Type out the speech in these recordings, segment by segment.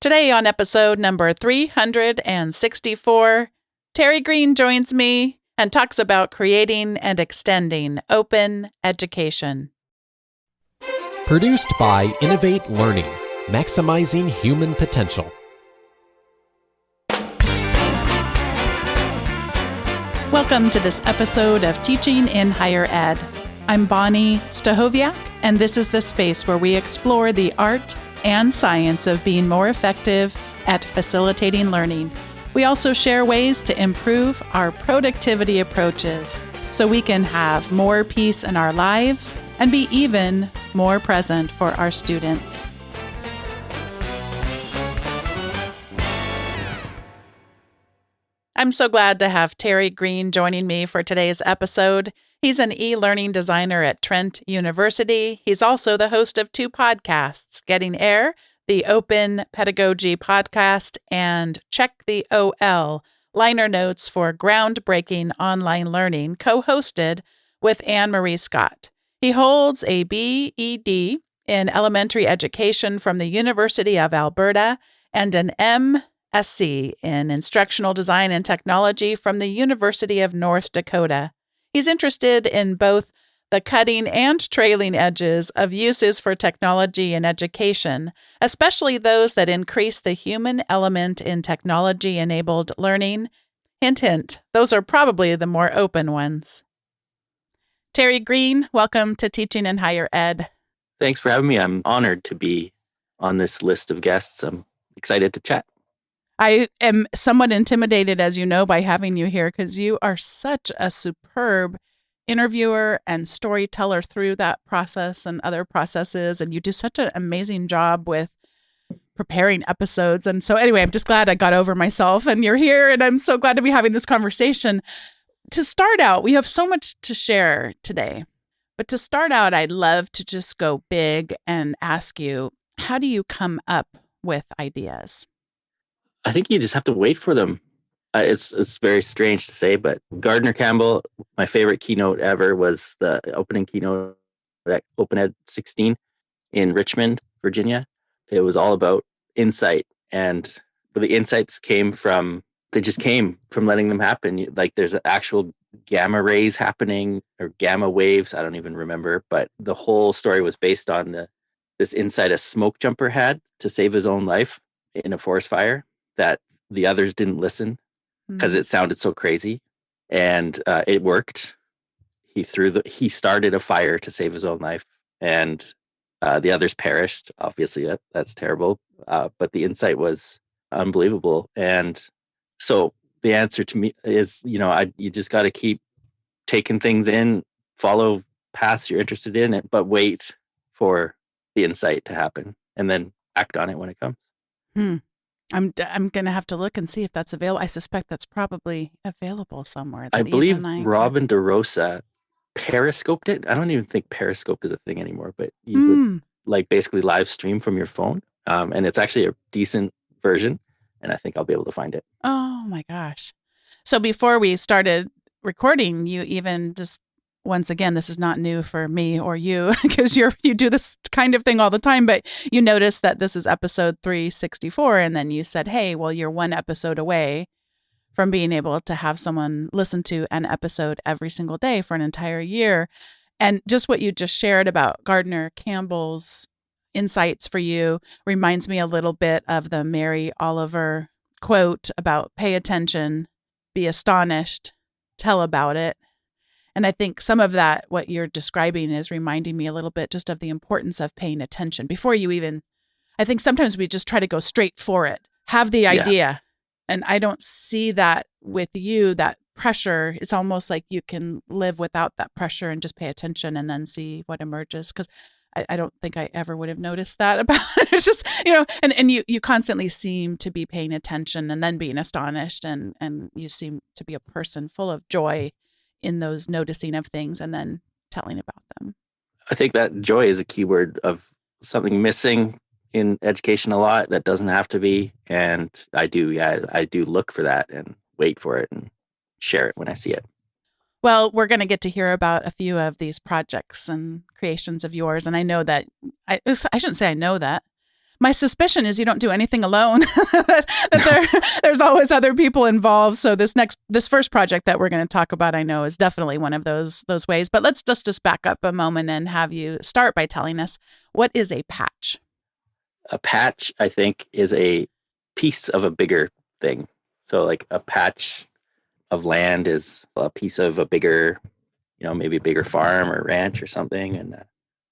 Today on episode number 364, Terry Greene joins me and talks about creating and extending open education. Produced by Innovate Learning, maximizing human potential. Welcome to this episode of Teaching in Higher Ed. I'm Bonnie Stahoviak, and this is the space where we explore the art and science of being more effective at facilitating learning. We also share ways to improve our productivity approaches so we can have more peace in our lives and be even more present for our students. I'm so glad to have Terry Greene joining me for today's episode. He's an e-learning designer at Trent University. He's also the host of two podcasts, Getting Air, the Open Pedagogy podcast, and Check the OL, liner notes for groundbreaking online learning, co-hosted with Anne-Marie Scott. He holds a BEd in elementary education from the University of Alberta and an MSc in instructional design and technology from the University of North Dakota. He's interested in both the cutting and trailing edges of uses for technology in education, especially those that increase the human element in technology-enabled learning. Hint, hint, those are probably the more open ones. Terry Greene, welcome to Teaching in Higher Ed. Thanks for having me. I'm honored to be on this list of guests. I'm excited to chat. I am somewhat intimidated, as you know, by having you here because you are such a superb interviewer and storyteller through that process and other processes, and you do such an amazing job with preparing episodes. And so anyway, I'm just glad I got over myself and you're here, and I'm so glad to be having this conversation. To start out, we have so much to share today, but to start out, I'd love to just go big and ask you, how do you come up with ideas? I think you just have to wait for them. It's very strange to say, but Gardner Campbell, my favorite keynote ever was the opening keynote at Open Ed 16 in Richmond, Virginia. It was all about insight, but the insights came from letting them happen. Like there's actual gamma rays happening or gamma waves. I don't even remember, but the whole story was based on this insight a smoke jumper had to save his own life in a forest fire, that the others didn't listen because it sounded so crazy, and it worked. He started a fire to save his own life, and the others perished. Obviously, that's terrible. But the insight was unbelievable, and so the answer to me is, you just got to keep taking things in, follow paths you're interested in, but wait for the insight to happen, and then act on it when it comes. I'm going to have to look and see if that's available. I suspect that's probably available somewhere. I believe Robin DeRosa periscoped it. I don't even think Periscope is a thing anymore, but you would basically live stream from your phone. And it's actually a decent version, and I think I'll be able to find it. Oh my gosh. So before we started recording, you even just, once again, this is not new for me or you because you do this kind of thing all the time, but you noticed that this is episode 364, and then you said, hey, well, you're one episode away from being able to have someone listen to an episode every single day for an entire year. And just what you just shared about Gardner Campbell's insights for you reminds me a little bit of the Mary Oliver quote about pay attention, be astonished, tell about it. And I think some of that, what you're describing, is reminding me a little bit just of the importance of paying attention before you even, I think sometimes we just try to go straight for it, have the idea. Yeah. And I don't see that with you, that pressure. It's almost like you can live without that pressure and just pay attention and then see what emerges. Because I don't think I ever would have noticed that about it. It's just, and you constantly seem to be paying attention and then being astonished. And you seem to be a person full of joy in those noticing of things and then telling about them. I think that joy is a key word of something missing in education a lot that doesn't have to be. And I do look for that and wait for it and share it when I see it. Well, we're going to get to hear about a few of these projects and creations of yours. And I know that, I shouldn't say I know that, My suspicion is you don't do anything alone. There's always other people involved. So this first project that we're going to talk about, I know, is definitely one of those ways. But let's just back up a moment and have you start by telling us, what is a patch? A patch, I think, is a piece of a bigger thing. So like a patch of land is a piece of a bigger, maybe a bigger farm or ranch or something. And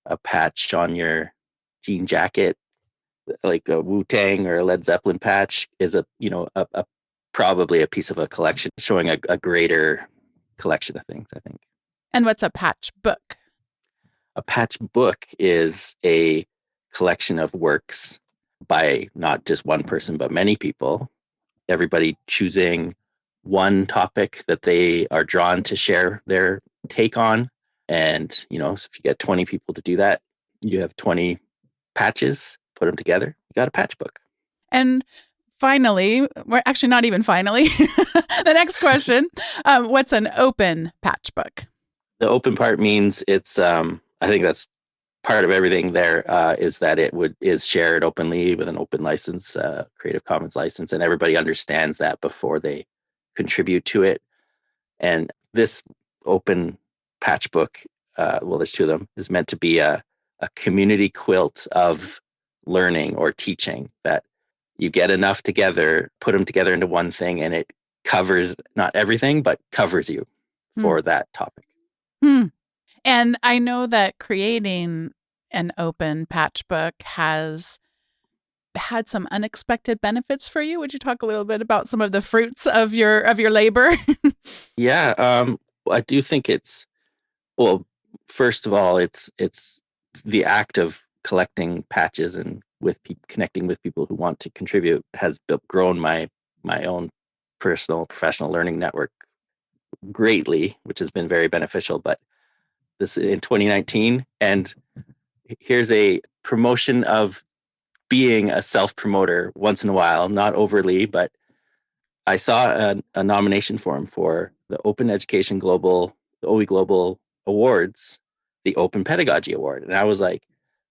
a patch on your jean jacket, like a Wu-Tang or a Led Zeppelin patch, is a probably a piece of a collection showing a greater collection of things, I think. And what's a patch book? A patch book is a collection of works by not just one person, but many people, everybody choosing one topic that they are drawn to share their take on. And, so if you get 20 people to do that, you have 20 patches, put them together, you got a patch book. And finally, we're actually not even finally, the next question, what's an open patch book? The open part means it's, I think that's part of everything there, is that is shared openly with an open license, Creative Commons license, and everybody understands that before they contribute to it. And this open patch book, well, there's two of them, is meant to be a community quilt of learning or teaching, that you get enough together, put them together into one thing, and it covers not everything, but covers you for that topic. And I know that creating an open patch book has had some unexpected benefits for you. Would you talk a little bit about some of the fruits of your labor? Yeah, I do think well, first of all, it's the act of collecting patches and connecting with people who want to contribute has grown my own personal professional learning network greatly, which has been very beneficial. But this in 2019, and here's a promotion of being a self-promoter once in a while, not overly, but I saw a nomination form for the Open Education Global, the OE Global Awards, the Open Pedagogy Award. And I was like,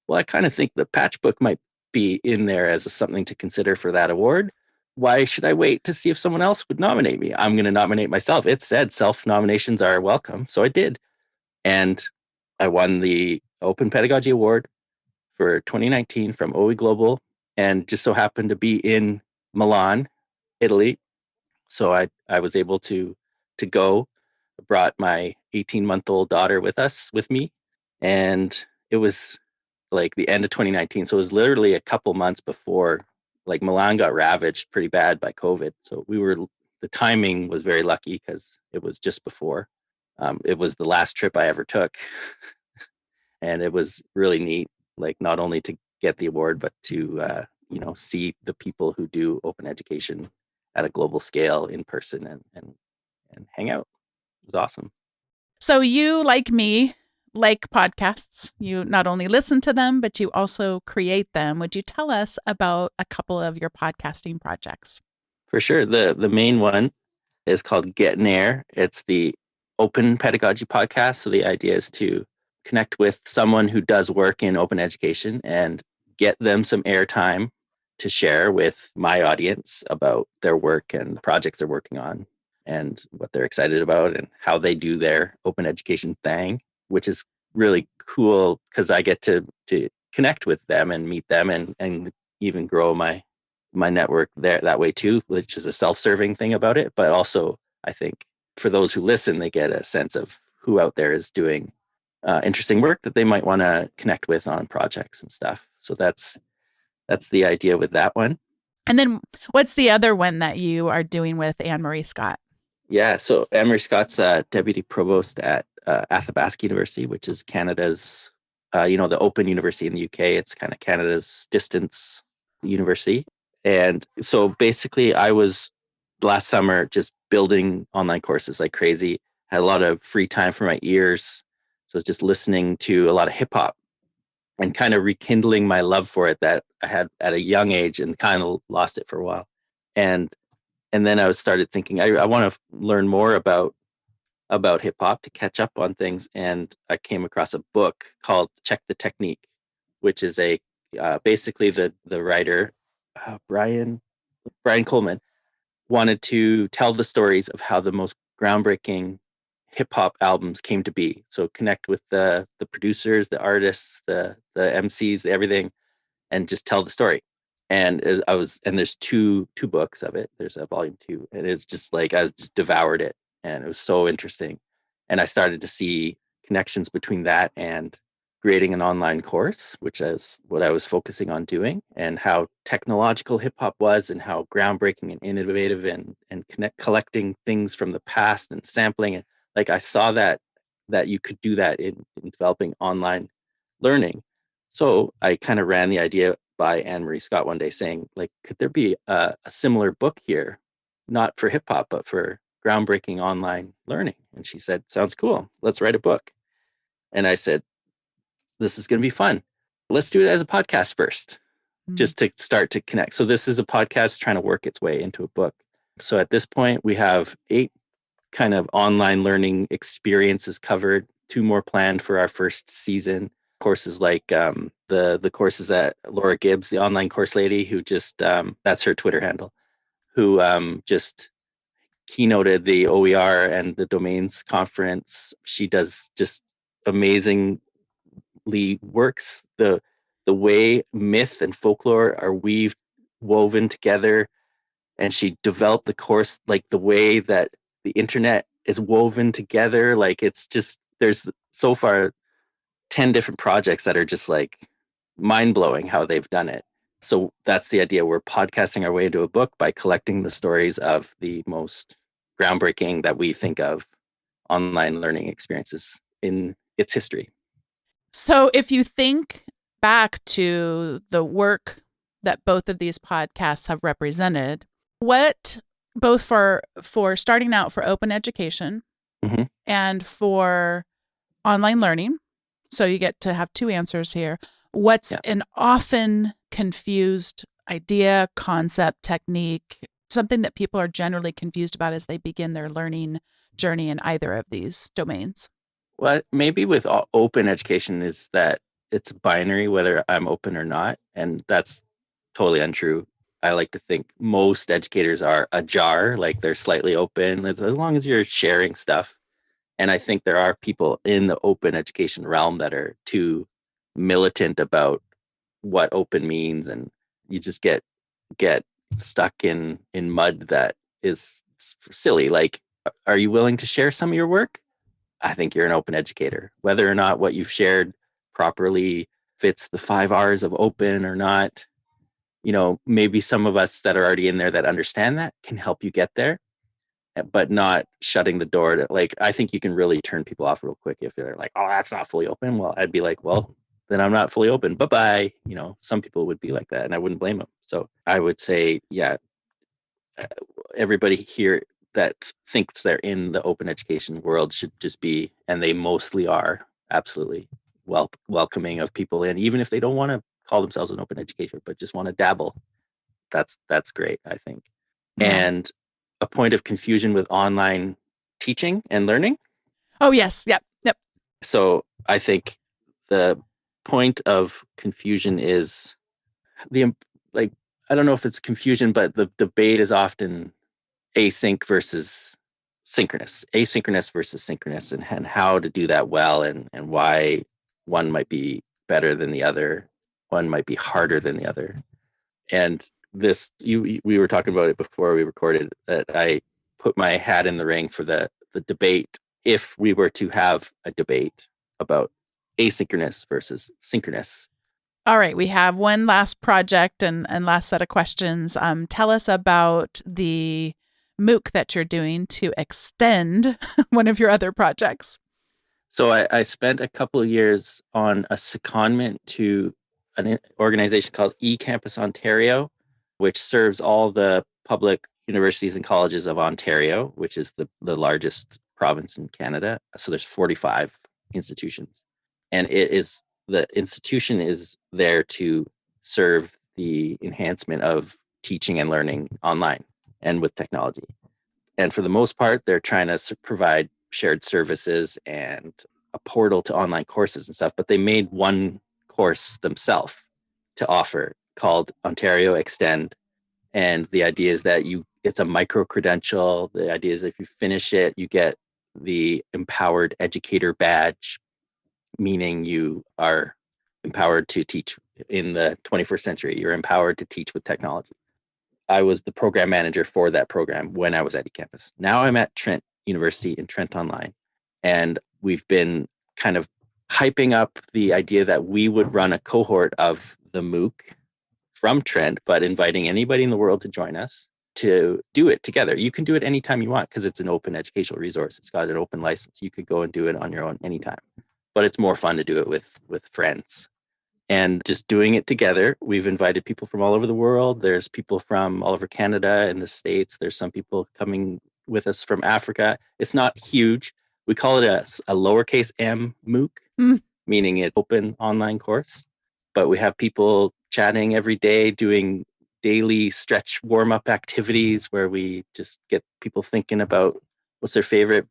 well, I kind of think the patch book might be in there as something to consider for that award. Why should I wait to see if someone else would nominate me? I'm going to nominate myself. It said self-nominations are welcome. So I did. And I won the Open Pedagogy Award for 2019 from OE Global, and just so happened to be in Milan, Italy. So I was able to go. I brought my 18-month-old daughter with me, and it was like the end of 2019. So it was literally a couple months before, like, Milan got ravaged pretty bad by COVID. So the timing was very lucky because it was just before. It was the last trip I ever took, and it was really neat. Like, not only to get the award, but to see the people who do open education at a global scale in person and hang out. It was awesome. So you, like me, like podcasts. You not only listen to them, but you also create them. Would you tell us about a couple of your podcasting projects? For sure. The main one is called Get in Air. It's the Open Pedagogy podcast. So the idea is to connect with someone who does work in open education and get them some airtime to share with my audience about their work and the projects they're working on and what they're excited about and how they do their open education thing, which is really cool because I get to connect with them and meet them and even grow my network there that way too, which is a self-serving thing about it. But also, I think for those who listen, they get a sense of who out there is doing interesting work that they might want to connect with on projects and stuff. So that's the idea with that one. And then what's the other one that you are doing with Anne-Marie Scott? Yeah, so Anne-Marie Scott's deputy provost at Athabasca University, which is Canada's, the open university in the UK. It's kind of Canada's distance university. And so basically I was last summer just building online courses like crazy, had a lot of free time for my ears. So I was just listening to a lot of hip hop and kind of rekindling my love for it that I had at a young age and kind of lost it for a while. And then I started thinking, I want to learn more about hip hop to catch up on things. And I came across a book called Check the Technique, which is a basically the writer, Brian Coleman, wanted to tell the stories of how the most groundbreaking hip hop albums came to be. So connect with the producers, the artists, the MCs, everything, and just tell the story. And there's two books of it. There's a volume 2, and it's just like I just devoured it, and it was so interesting. And I started to see connections between that and creating an online course, which is what I was focusing on doing, and how technological hip hop was, and how groundbreaking and innovative, and collecting things from the past and sampling it. Like I saw that you could do that in developing online learning. So I kind of ran the idea by Anne Marie Scott one day, saying, like, could there be a similar book here, not for hip hop, but for groundbreaking online learning? And she said, sounds cool. Let's write a book. And I said, this is going to be fun. Let's do it as a podcast first, just to start to connect. So this is a podcast trying to work its way into a book. So at this point, we have 8 kind of online learning experiences covered, 2 more planned for our first season. Courses like the courses that Laura Gibbs, the online course lady, who just that's her Twitter handle, who just keynoted the OER and the domains conference. She does just amazingly works the way myth and folklore are woven together, and she developed the course like the way that the internet is woven together. Like it's just there's so far 10 different projects that are just like mind-blowing how they've done it. So that's the idea. We're podcasting our way into a book by collecting the stories of the most groundbreaking that we think of online learning experiences in its history. So if you think back to the work that both of these podcasts have represented, what both for starting out for open education and for online learning, so you get to have 2 answers here. What's an often confused idea, concept, technique, something that people are generally confused about as they begin their learning journey in either of these domains? Well, maybe with open education is that it's binary, whether I'm open or not. And that's totally untrue. I like to think most educators are ajar, like they're slightly open as long as you're sharing stuff. And I think there are people in the open education realm that are too militant about what open means, and you just get stuck in mud that is silly. Like, are you willing to share some of your work? I think you're an open educator. Whether or not what you've shared properly fits the 5 R's of open or not, maybe some of us that are already in there that understand that can help you get there, but not shutting the door to, like, I think you can really turn people off real quick if they're like, oh, that's not fully open. Well, I'd be like, well, then I'm not fully open. Bye-bye. Some people would be like that, and I wouldn't blame them. So I would say, yeah, everybody here that thinks they're in the open education world should just be, and they mostly are, absolutely welcoming of people in, even if they don't want to call themselves an open educator, but just want to dabble. That's great, I think. Yeah. And a point of confusion with online teaching and learning. Oh, yes. Yep. So I think the point of confusion is I don't know if it's confusion, but the debate is often async versus asynchronous versus synchronous, and how to do that well, and why one might be better than the other, one might be harder than the other. And we were talking about it before we recorded, that I put my hat in the ring for the debate, if we were to have a debate about asynchronous versus synchronous. All right, we have one last project and last set of questions. Tell us about the MOOC that you're doing to extend one of your other projects. So I spent a couple of years on a secondment to an organization called eCampus Ontario, which serves all the public universities and colleges of Ontario, which is the largest province in Canada. So there's 45 institutions. And the institution is there to serve the enhancement of teaching and learning online and with technology. And for the most part, they're trying to provide shared services and a portal to online courses and stuff, but they made one course themselves. to offer called Ontario Extend. And the idea is that it's a micro credential. The idea is if you finish it, you get the Empowered Educator Badge, meaning you are empowered to teach in the 21st century. You're empowered to teach with technology. I was the program manager for that program when I was at eCampus. Now I'm at Trent University in Trent Online. And we've been kind of hyping up the idea that we would run a cohort of the MOOC from Trent, but inviting anybody in the world to join us to do it together. You can do it anytime you want because it's an open educational resource. It's got an open license. You could go and do it on your own anytime. But it's more fun to do it with friends. And just doing it together, we've invited people from all over the world. There's people from all over Canada and the States. There's some people coming with us from Africa. It's not huge. We call it a lowercase m MOOC, meaning it's open online course. But we have people chatting every day, doing daily stretch warm-up activities where we just get people thinking about what's their favorite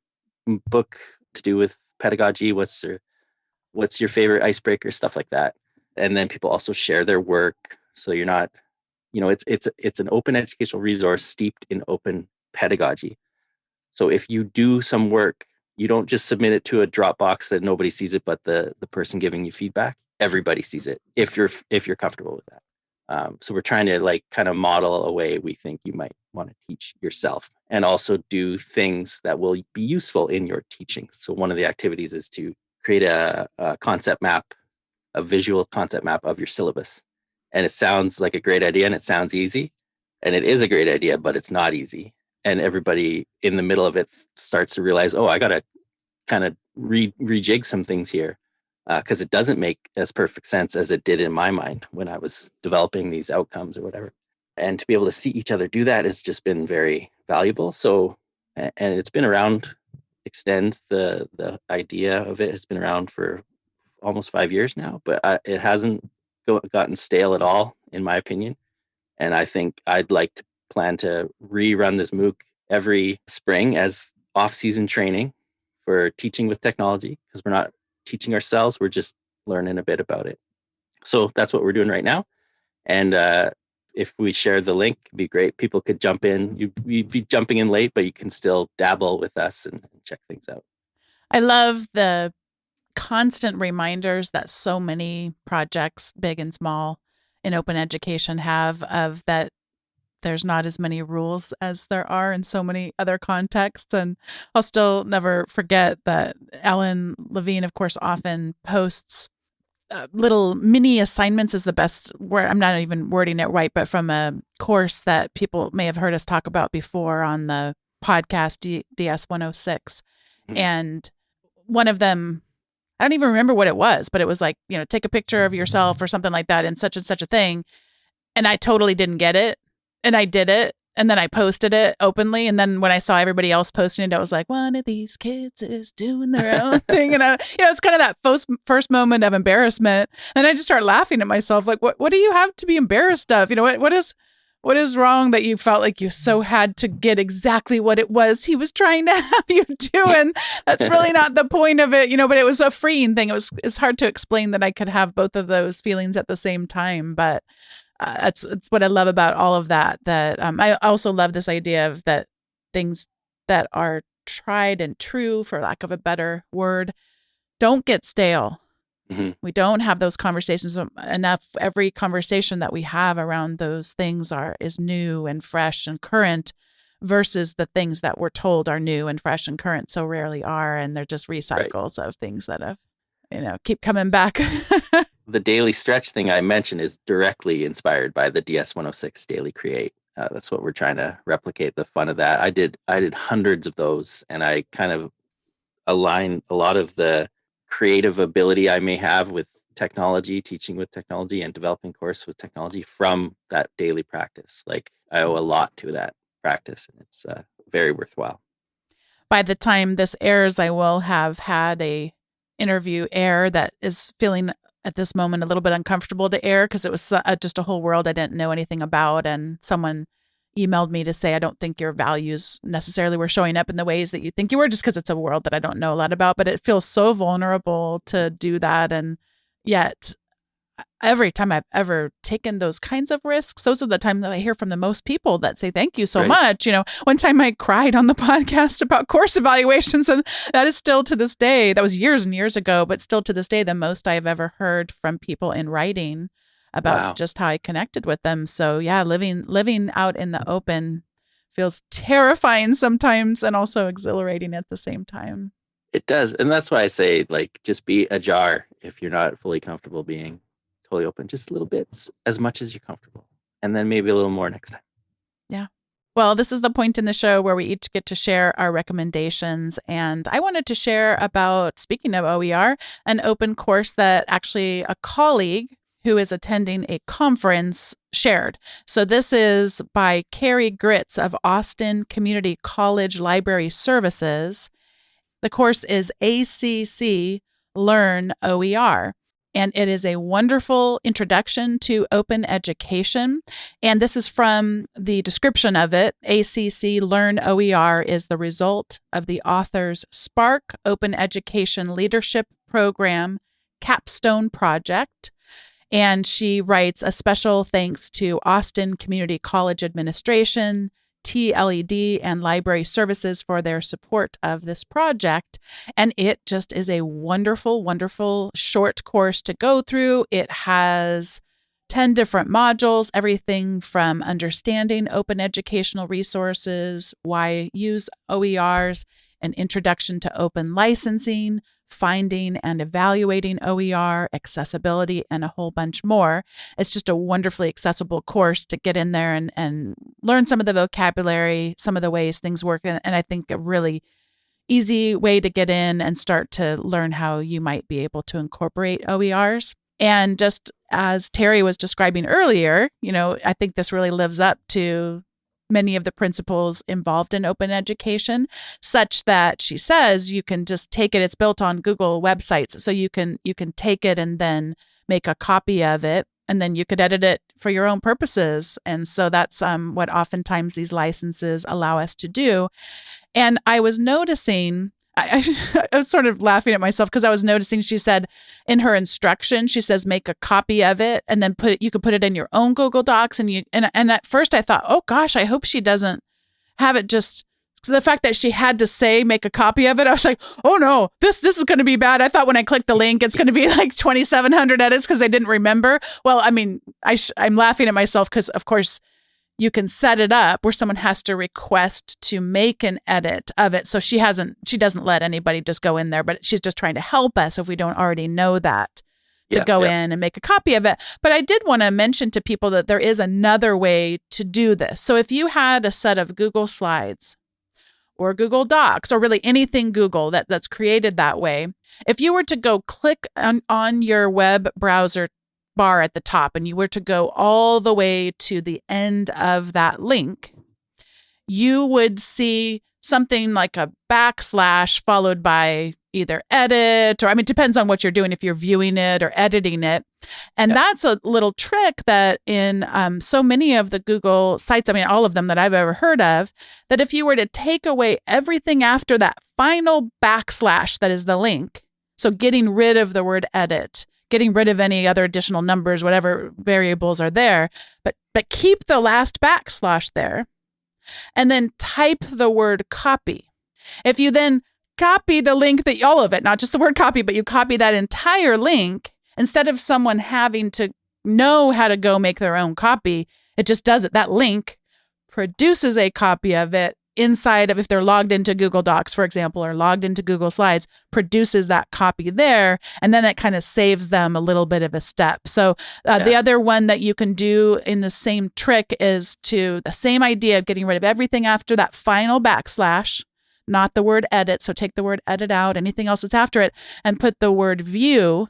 book to do with pedagogy, what's your favorite icebreaker, stuff like that. And then people also share their work. So you're not, it's an open educational resource steeped in open pedagogy. So if you do some work, you don't just submit it to a Dropbox that nobody sees it, but the person giving you feedback, everybody sees it if you're comfortable with that. So we're trying to kind of model a way we think you might want to teach yourself and also do things that will be useful in your teaching. So one of the activities is to create a concept map, a visual concept map of your syllabus. And it sounds like a great idea and it sounds easy. And it is a great idea, but it's not easy. And everybody in the middle of it starts to realize, I got to kind of rejig some things here because it doesn't make as perfect sense as it did in my mind when I was developing these outcomes or whatever. And to be able to see each other do that has just been very valuable. So, and it's been around. Extend, the idea of it has been around for almost 5 years now, but it hasn't gotten stale at all, in my opinion. And I think I'd like to plan to rerun this MOOC every spring as off-season training for teaching with technology, because we're not teaching ourselves, we're just learning a bit about it. So that's what we're doing right now. And if we share the link, it'd be great. People could jump in. You'd be jumping in late, but you can still dabble with us and check things out. I love the constant reminders that so many projects, big and small, in open education have of that there's not as many rules as there are in so many other contexts. And I'll still never forget that Alan Levine, of course, often posts little mini assignments is the best word. I'm not even wording it right, but from a course that people may have heard us talk about before on the podcast DS 106. And one of them, I don't even remember what it was, but it was like, take a picture of yourself or something like that and such a thing. And I totally didn't get it. And I did it. And then I posted it openly. And then when I saw everybody else posting it, I was like, one of these kids is doing their own thing. And it's kind of that first moment of embarrassment. And I just start laughing at myself. Like, what do you have to be embarrassed of? What is wrong that you felt like you so had to get exactly what it was he was trying to have you do? And that's really not the point of it, but it was a freeing thing. It's hard to explain that I could have both of those feelings at the same time. But it's what I love about all of that. I also love this idea of that things that are tried and true, for lack of a better word, don't get stale. Mm-hmm. We don't have those conversations enough. Every conversation that we have around those things is new and fresh and current, versus the things that we're told are new and fresh and current so rarely are, and they're just recycles of things that have, keep coming back. The daily stretch thing I mentioned is directly inspired by the DS 106 Daily Create. That's what we're trying to replicate, the fun of that. I did hundreds of those, and I kind of align a lot of the creative ability I may have with technology, teaching with technology and developing course with technology from that daily practice. Like, I owe a lot to that practice, and it's very worthwhile. By the time this airs, I will have had a interview air that is feeling at this moment a little bit uncomfortable to air, because it was just a whole world I didn't know anything about. And someone emailed me to say, I don't think your values necessarily were showing up in the ways that you think you were, just because it's a world that I don't know a lot about. But it feels so vulnerable to do that. And yet every time I've ever taken those kinds of risks, those are the times that I hear from the most people that say, thank you so Right. much. One time I cried on the podcast about course evaluations, and that is still to this day, that was years and years ago, but still to this day, the most I've ever heard from people in writing about Wow. just how I connected with them. So yeah, living out in the open feels terrifying sometimes and also exhilarating at the same time. It does. And that's why I say, like, just be ajar if you're not fully comfortable being totally open, just little bits, as much as you're comfortable. And then maybe a little more next time. Yeah. Well, this is the point in the show where we each get to share our recommendations. And I wanted to share about, speaking of OER, an open course that actually a colleague who is attending a conference shared. So this is by Carrie Gritz of Austin Community College Library Services. The course is ACC Learn OER. And it is a wonderful introduction to open education. And this is from the description of it. ACC Learn OER is the result of the author's Spark Open Education Leadership Program capstone project. And she writes a special thanks to Austin Community College Administration, TLED, and Library Services for their support of this project. And it just is a wonderful, wonderful short course to go through. It has 10 different modules, everything from understanding open educational resources, why use OERs, an introduction to open licensing, finding and evaluating OER, accessibility, and a whole bunch more. It's just a wonderfully accessible course to get in there and learn some of the vocabulary, some of the ways things work. And I think a really easy way to get in and start to learn how you might be able to incorporate OERs. And just as Terry was describing earlier, I think this really lives up to many of the principles involved in open education, such that she says you can just take it. It's built on Google websites, so you can take it and then make a copy of it, and then you could edit it for your own purposes. And so that's what oftentimes these licenses allow us to do. And I was noticing, I was sort of laughing at myself because I was noticing she said in her instruction, she says, make a copy of it and then you could put it in your own Google Docs. And at first I thought, oh gosh, I hope she doesn't have it just the fact that she had to say, make a copy of it. I was like, oh no, this is going to be bad. I thought when I clicked the link, it's going to be like 2,700 edits because I didn't remember. Well, I mean, I'm laughing at myself because of course you can set it up where someone has to request to make an edit of it. So she doesn't let anybody just go in there, but she's just trying to help us if we don't already know that to go in and make a copy of it. But I did want to mention to people that there is another way to do this. So if you had a set of Google Slides or Google Docs or really anything Google that's created that way, if you were to go click on your web browser bar at the top and you were to go all the way to the end of that link, you would see something like a backslash followed by either edit, or it depends on what you're doing, if you're viewing it or editing it. And that's a little trick that in so many of the Google sites, all of them that I've ever heard of, that if you were to take away everything after that final backslash that is the link, so getting rid of the word edit, getting rid of any other additional numbers, whatever variables are there, but keep the last backslash there, and then type the word copy. If you then copy the link, all of it, not just the word copy, but you copy that entire link, instead of someone having to know how to go make their own copy, it just does it. That link produces a copy of it inside of, if they're logged into Google Docs, for example, or logged into Google Slides, produces that copy there. And then it kind of saves them a little bit of a step. So the other one that you can do in the same trick is to the same idea of getting rid of everything after that final backslash, not the word edit. So take the word edit out, anything else that's after it, and put the word view.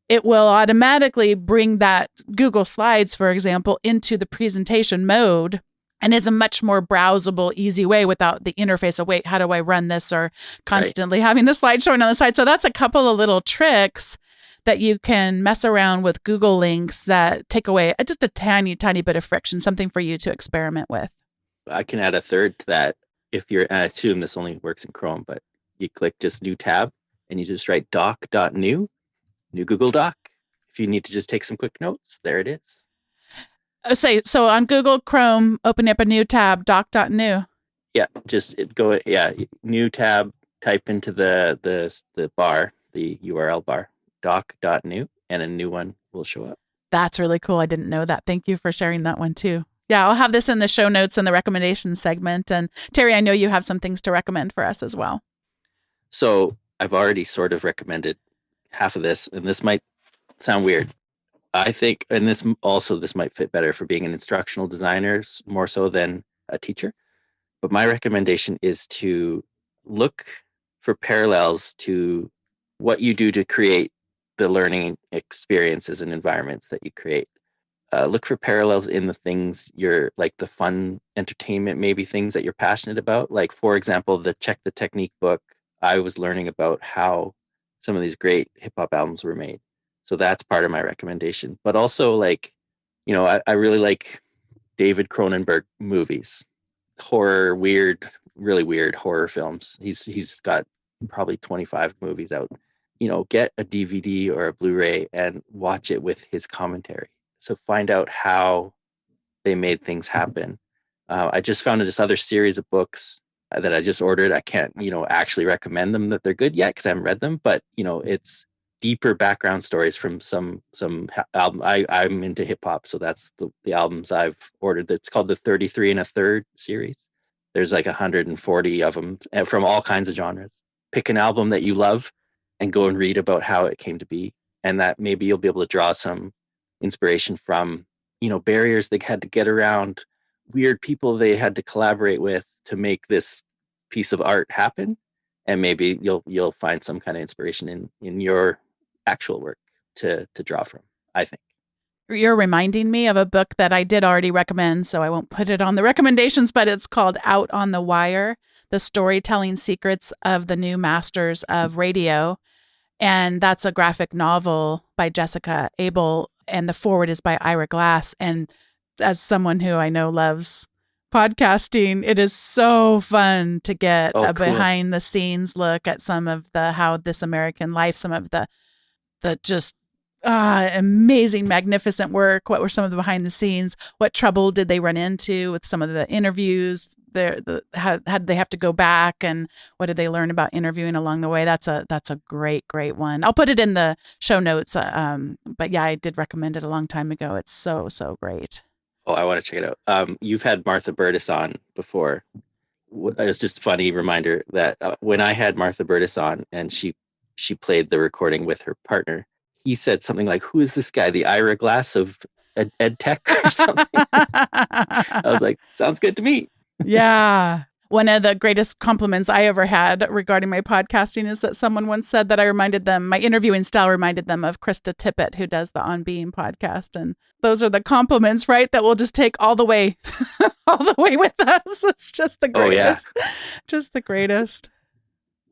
It will automatically bring that Google Slides, for example, into the presentation mode, and is a much more browsable, easy way without the interface of, wait, how do I run this? Or constantly having the slide showing on the side. So that's a couple of little tricks that you can mess around with Google links that take away just a tiny, tiny bit of friction, something for you to experiment with. I can add a third to that. I assume this only works in Chrome, but you click just new tab and you just write doc.new, new Google Doc. if you need to just take some quick notes, there it is. So on Google Chrome, open up a new tab, doc.new. Yeah, just go. Yeah, new tab. Type into the bar, the URL bar, doc.new, and a new one will show up. That's really cool. I didn't know that. Thank you for sharing that one too. Yeah, I'll have this in the show notes and the recommendations segment. And Terry, I know you have some things to recommend for us as well. So I've already sort of recommended half of this, and this might sound weird. I think, and this might fit better for being an instructional designer more so than a teacher. But my recommendation is to look for parallels to what you do to create the learning experiences and environments that you create. Look for parallels in the things you're like, the fun entertainment, maybe things that you're passionate about. Like, for example, the Check the Technique book, I was learning about how some of these great hip hop albums were made. So that's part of my recommendation. But also, like, I really like David Cronenberg movies, really weird horror films. He's got probably 25 movies out. Get a DVD or a Blu-ray and watch it with his commentary. So find out how they made things happen. I just found this other series of books that I just ordered. I can't, actually recommend them that they're good yet because I haven't read them, but it's deeper background stories from some album. I'm into hip hop, so that's the albums I've ordered. It's called the 33 1/3 series. There's like 140 of them from all kinds of genres. Pick an album that you love and go and read about how it came to be, and that maybe you'll be able to draw some inspiration from barriers they had to get around, weird people they had to collaborate with to make this piece of art happen, and maybe you'll find some kind of inspiration in your actual work to draw from, I think. You're reminding me of a book that I did already recommend, so I won't put it on the recommendations, but it's called Out on the Wire, The Storytelling Secrets of the New Masters of Radio. And that's a graphic novel by Jessica Abel, and the forward is by Ira Glass. And as someone who I know loves podcasting, it is so fun to get a behind the scenes look at some of how This American Life, some of the just amazing, magnificent work. What were some of the behind the scenes? What trouble did they run into with some of the interviews? How did they have to go back, and what did they learn about interviewing along the way? That's a great one. I'll put it in the show notes. But yeah, I did recommend it a long time ago. It's so great. Oh, I want to check it out. You've had Martha Burtis on before. It's just a funny reminder that when I had Martha Burtis on and she played the recording with her partner, he said something like, "Who is this guy? The Ira Glass of ed tech or something?" I was like, sounds good to me. Yeah. One of the greatest compliments I ever had regarding my podcasting is that someone once said that my interviewing style reminded them of Krista Tippett, who does the On Being podcast. And those are the compliments, right? That we'll just take all the way, with us. It's just the greatest. Oh, yeah. Just the greatest.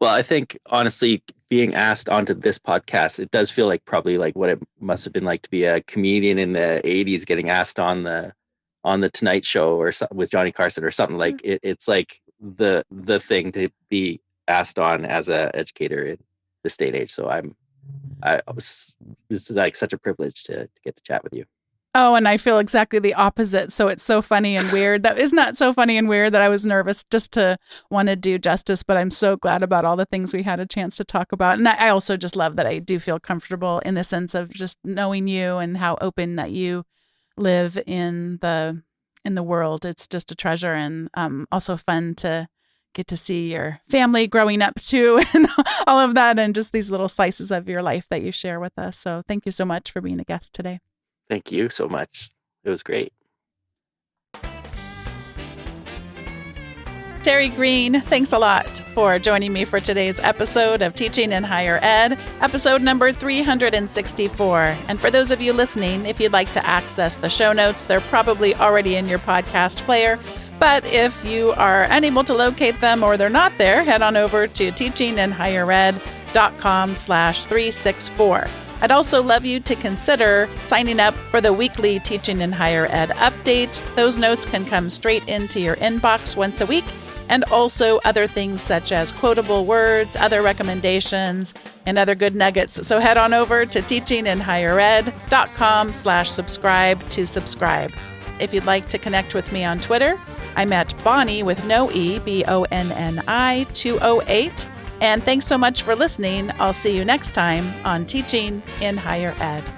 Well, I think, honestly, being asked onto this podcast, it does feel like probably like what it must have been like to be a comedian in the 80s getting asked on the Tonight Show or with Johnny Carson or something. Like it's like the thing to be asked on as an educator in this day and age. So this is like such a privilege to get to chat with you. Oh, and I feel exactly the opposite. So it's so funny and weird. Isn't that so funny and weird that I was nervous just to want to do justice, but I'm so glad about all the things we had a chance to talk about. And I also just love that I do feel comfortable in the sense of just knowing you and how open that you live in the world. It's just a treasure, and also fun to get to see your family growing up too, and all of that, and just these little slices of your life that you share with us. So thank you so much for being a guest today. Thank you so much. It was great. Terry Greene, thanks a lot for joining me for today's episode of Teaching in Higher Ed, episode number 364. And for those of you listening, if you'd like to access the show notes, they're probably already in your podcast player. But if you are unable to locate them or they're not there, head on over to teachinginhighered.com/364. I'd also love you to consider signing up for the weekly Teaching in Higher Ed update. Those notes can come straight into your inbox once a week, and also other things such as quotable words, other recommendations, and other good nuggets. So head on over to teachinginhighered.com/subscribe to subscribe. If you'd like to connect with me on Twitter, I'm at Bonnie with no E, BONNI 208. And thanks so much for listening. I'll see you next time on Teaching in Higher Ed.